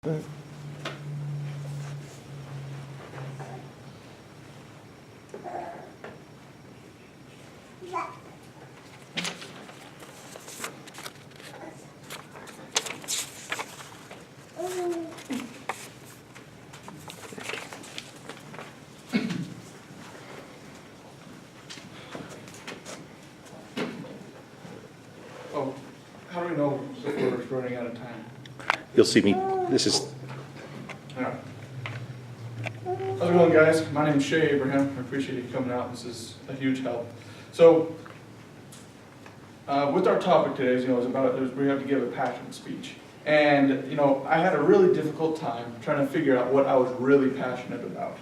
Right. Oh, how do we know if we're running out of time? You'll see me, this is, Yeah. How's it going, guys? My name's Shay Abraham. I appreciate you coming out. This is a huge help. So, with our topic today, we have to give a passion speech. And, I had a really difficult time trying to figure out what I was really passionate about.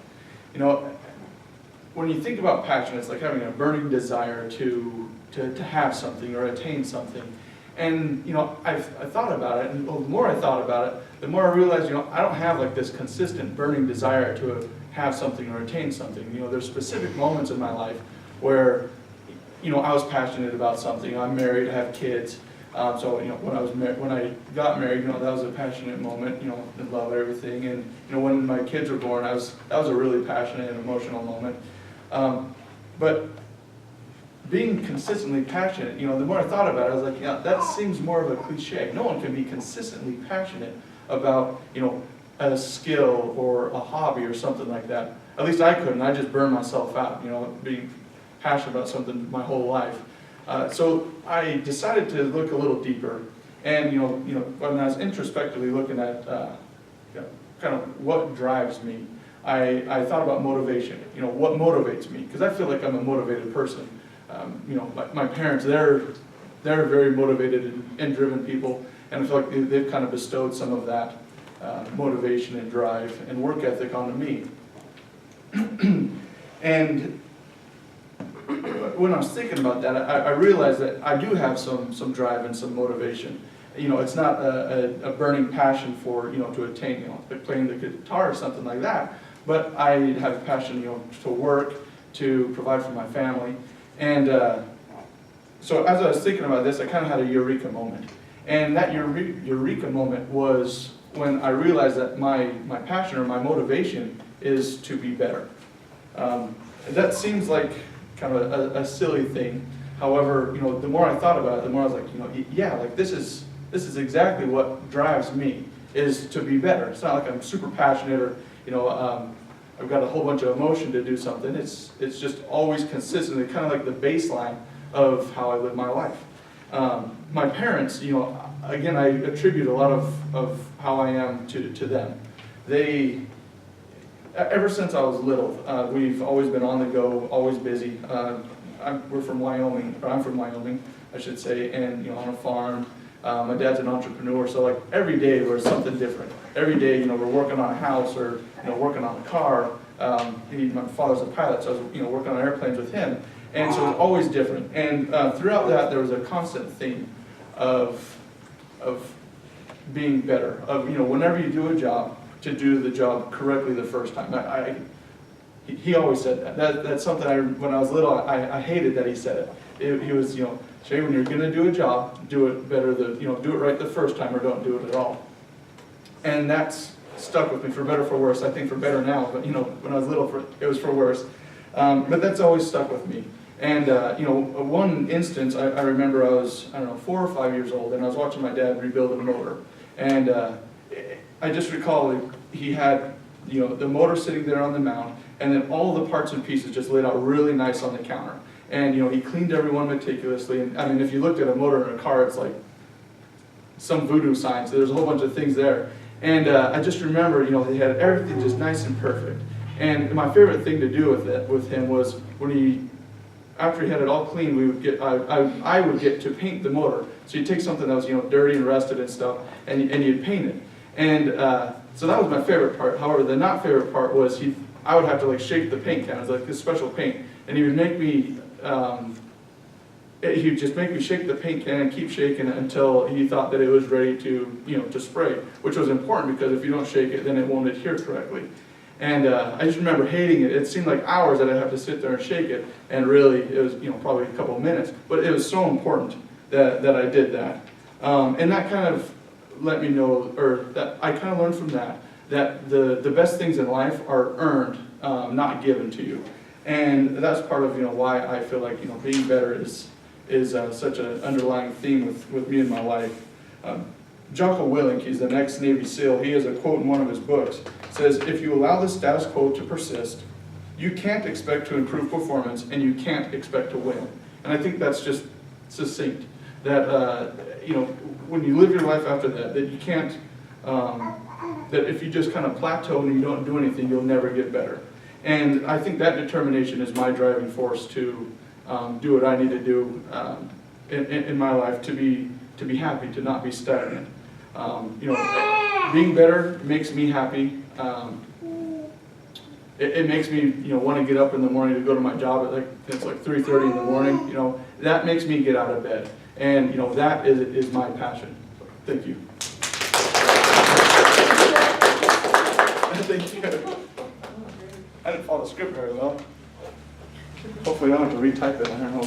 When you think about passion, it's like having a burning desire to have something or attain something. And, I thought about it, and the more I thought about it, the more I realized, I don't have like this consistent burning desire to have something or attain something. There's specific moments in my life where, I was passionate about something. I'm married, I have kids. So, when I got married, that was a passionate moment, and love everything. And, when my kids were born, that was a really passionate and emotional moment. But being consistently passionate, the more I thought about it, I was like, that seems more of a cliche. No one can be consistently passionate about, a skill or a hobby or something like that. At least I couldn't. I just burned myself out, being passionate about something my whole life. So I decided to look a little deeper. And, when I was introspectively looking at kind of what drives me, I thought about motivation. What motivates me? Because I feel like I'm a motivated person. My parents, they're very motivated and driven people, and I feel like they've kind of bestowed some of that motivation and drive and work ethic onto me. And when I was thinking about that, I realized that I do have some drive and some motivation. It's not a burning passion for, to attain, like playing the guitar or something like that, but I have a passion, to work, to provide for my family. And so as I was thinking about this, I kind of had a eureka moment. And that eureka moment was when I realized that my passion or my motivation is to be better. That seems like kind of a silly thing. However, the more I thought about it, the more I was like, yeah, like this is exactly what drives me, is to be better. It's not like I'm super passionate or, I've got a whole bunch of emotion to do something. It's just always consistently kind of like the baseline of how I live my life. My parents, again, I attribute a lot of how I am to them. They, ever since I was little, we've always been on the go, always busy. We're from Wyoming, or I'm from Wyoming, I should say, and on a farm. My dad's an entrepreneur, so like every day there's something different. Every day, we're working on a house or working on a car. My father's a pilot, so I was working on airplanes with him, and so it's always different. And throughout that, there was a constant theme of being better. Of whenever you do a job, to do the job correctly the first time. He always said that. That's something when I was little, I hated that he said it. He was, Shay, when you're going to do a job, do it better. Do it right the first time, or don't do it at all. And that's stuck with me for better or for worse. I think for better now, but when I was little, it was for worse. But that's always stuck with me. And one instance, I remember I was 4 or 5 years old, and I was watching my dad rebuild a motor, and I just recall he had the motor sitting there on the mount, and then all the parts and pieces just laid out really nice on the counter. And he cleaned everyone meticulously. And I mean, if you looked at a motor in a car, it's like some voodoo sign. So there's a whole bunch of things there. And I just remember, they had everything just nice and perfect. And my favorite thing to do with him was when after he had it all cleaned, I would get to paint the motor. So you'd take something that was dirty and rusted and stuff, and you'd paint it. And so that was my favorite part. However, the not favorite part was I would have to like shake the paint can. It was like this special paint, and he would make me. He would just make me shake the paint can and keep shaking it until he thought that it was ready to to spray, which was important because if you don't shake it, then it won't adhere correctly. And I just remember hating it. It seemed like hours that I'd have to sit there and shake it, and really it was probably a couple of minutes. But it was so important that I did that, and that kind of let me know, or that I kind of learned from that the best things in life are earned, not given to you. And that's part of, why I feel like, being better is such an underlying theme with me in my life. Jocko Willink, he's an ex-Navy SEAL, he has a quote in one of his books. It says, if you allow the status quo to persist, you can't expect to improve performance and you can't expect to win. And I think that's just succinct. That, when you live your life after that, that you can't, that if you just kind of plateau and you don't do anything, you'll never get better. And I think that determination is my driving force to do what I need to do in my life to be happy, to not be stagnant. Being better makes me happy. It makes me, want to get up in the morning to go to my job at it's like 3:30 in the morning. That makes me get out of bed, and that is my passion. So, thank you. Thank you. I didn't follow the script very well. Hopefully I don't have to retype it. I don't know.